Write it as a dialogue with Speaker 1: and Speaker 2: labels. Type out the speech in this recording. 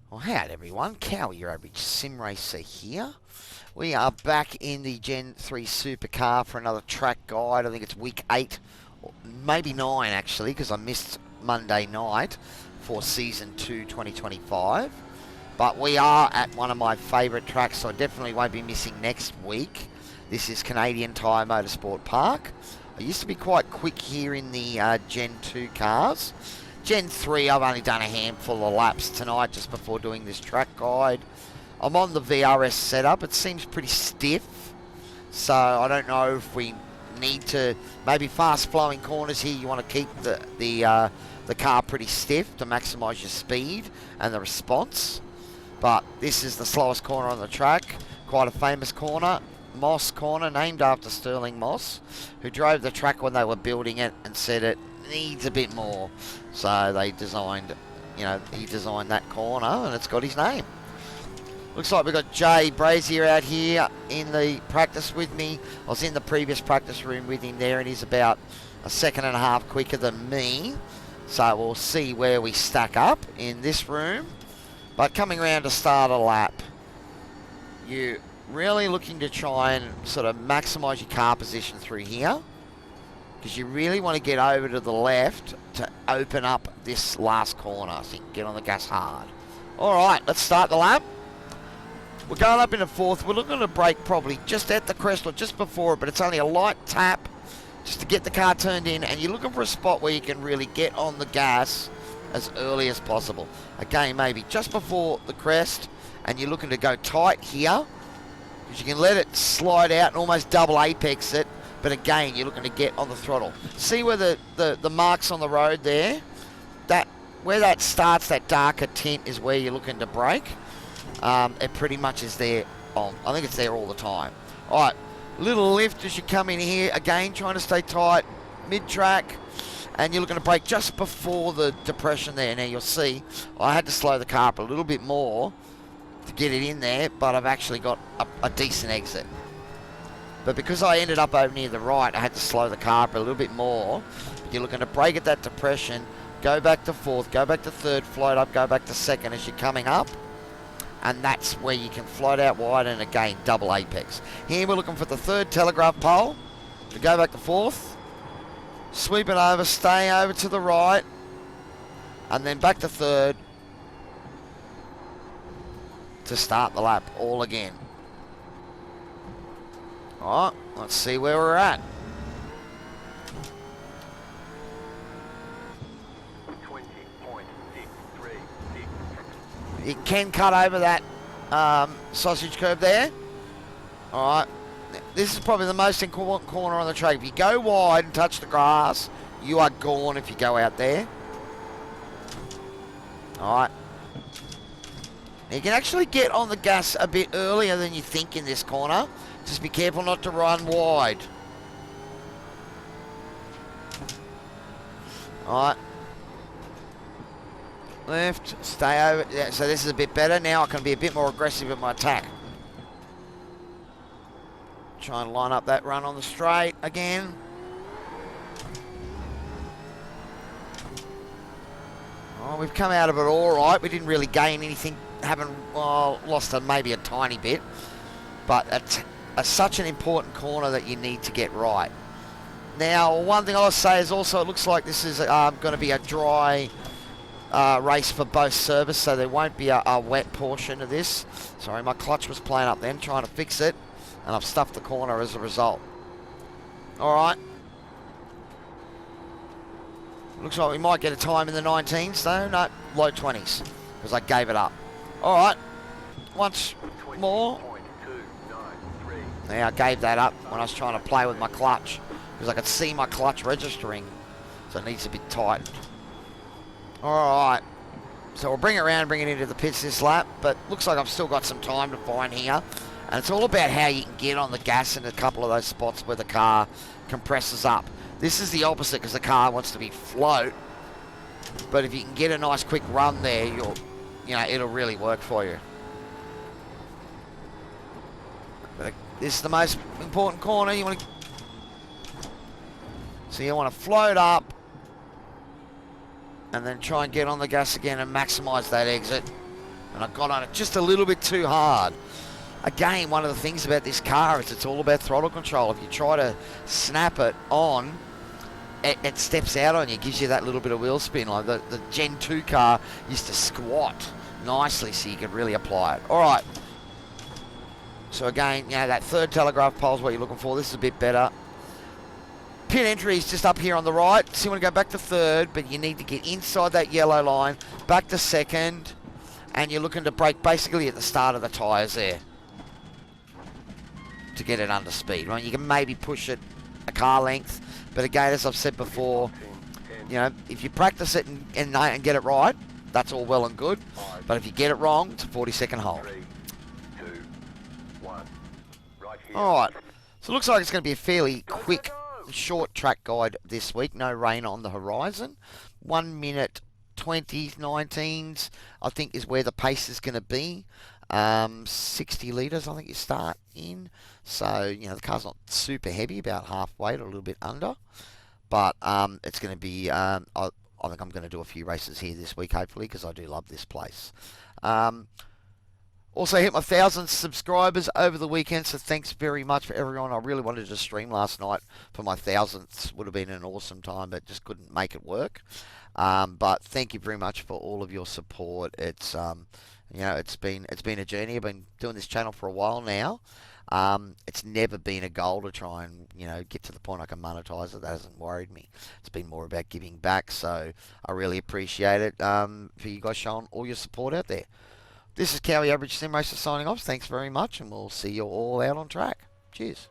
Speaker 1: Well, howdy everyone, Cowie, your average sim racer here. We are back in the Gen 3 Supercar for another track guide. I think it's week 8, or maybe 9 actually, because I missed Monday night for Season 2 2025. But we are at one of my favourite tracks, so I definitely won't be missing next week. This is Canadian Tire Motorsport Park. I used to be quite quick here in the Gen 2 cars. Gen 3, I've only done a handful of laps tonight just before doing this track guide. I'm on the VRS setup. It seems pretty stiff, so I don't know if we need to, maybe fast flowing corners here, you want to keep the car pretty stiff to maximise your speed and the response. But this is the slowest corner on the track, quite a famous corner. Moss Corner, named after Sterling Moss, who drove the track when they were building it and said it needs a bit more. So they designed, he designed that corner and it's got his name. Looks like we've got Jay Brazier out here in the practice with me. I was in the previous practice room with him there and he's about a second and a half quicker than me. So we'll see where we stack up in this room. But coming around to start a lap, you're really looking to try and sort of maximise your car position through here, because you really want to get over to the left to open up this last corner so you can get on the gas hard. Alright, let's start the lap. We're going up into fourth. We're looking to brake probably just at the crest or just before it, but it's only a light tap just to get the car turned in, and you're looking for a spot where you can really get on the gas as early as possible. Again, maybe just before the crest, and you're looking to go tight here, because you can let it slide out and almost double apex it, but again, you're looking to get on the throttle. See where the marks on the road there? Where that starts, that darker tint, is where you're looking to brake. It pretty much is there. I think it's there all the time. Alright, little lift as you come in here. Again, trying to stay tight, mid-track, and you're looking to brake just before the depression there. Now you'll see, I had to slow the car up a little bit more to get it in there, but I've actually got a decent exit. But because I ended up over near the right, I had to slow the car up a little bit more. You're looking to brake at that depression, go back to fourth, go back to third, float up, go back to second as you're coming up. And that's where you can float out wide and again, double apex. Here we're looking for the third telegraph pole to go back to fourth. Sweep it over, stay over to the right, and then back to third to start the lap all again. Alright, let's see where we're at. 20.636. You can cut over that sausage curve there. Alright, this is probably the most important corner on the track. If you go wide and touch the grass, you are gone if you go out there. Alright. You can actually get on the gas a bit earlier than you think in this corner. Just be careful not to run wide. Alright. Left, stay over. Yeah, so this is a bit better. Now I can be a bit more aggressive in my attack. Try and line up that run on the straight again. Oh, we've come out of it all right. We didn't really gain anything. Haven't lost maybe a tiny bit. But it's such an important corner that you need to get right. Now, one thing I'll say is also it looks like this is going to be a dry race for both service, so there won't be a wet portion of this. Sorry, my clutch was playing up then, trying to fix it, and I've stuffed the corner as a result. Alright. Looks like we might get a time in the 19s though. No, low 20s, because I gave it up. Alright, once more. Now I gave that up when I was trying to play with my clutch, because I could see my clutch registering, so it needs to be tightened. Alright, so we'll bring it around and bring it into the pits this lap, but looks like I've still got some time to find here. And it's all about how you can get on the gas in a couple of those spots where the car compresses up. This is the opposite because the car wants to be float, but if you can get a nice quick run there, it'll really work for you. But this is the most important corner. So you want to float up and then try and get on the gas again and maximise that exit. And I got on it just a little bit too hard. Again, one of the things about this car is it's all about throttle control. If you try to snap it on, it steps out on you, gives you that little bit of wheel spin. Like the Gen 2 car used to squat nicely so you could really apply it. All right. So again, you know, that third telegraph pole is what you're looking for. This is a bit better. Pit entry is just up here on the right. So you want to go back to third, but you need to get inside that yellow line, back to second, and you're looking to brake basically at the start of the tyres there to get it under speed. Right? You can maybe push it a car length, but again, as I've said before, you know, if you practice it and get it right, that's all well and good. But if you get it wrong, it's a 40-second hold. All right. So it looks like it's going to be a fairly quick, short track guide this week. No rain on the horizon. 1 minute 20s, 19s, I think is where the pace is going to be. 60 litres, I think you start in. So, you know, the car's not super heavy, about halfway or a little bit under. But it's going to be, I think I'm going to do a few races here this week, hopefully, because I do love this place. Also hit my 1,000 subscribers over the weekend, so thanks very much for everyone. I really wanted to stream last night for my 1,000th. Would have been an awesome time, but just couldn't make it work. But thank you very much for all of your support. It's you know, it's been a journey. I've been doing this channel for a while now. It's never been a goal to try and, you know, get to the point I can monetize it. That hasn't worried me. It's been more about giving back, so I really appreciate it for you guys showing all your support out there. This is Cowie Average Sim Racer signing off. Thanks very much, and we'll see you all out on track. Cheers.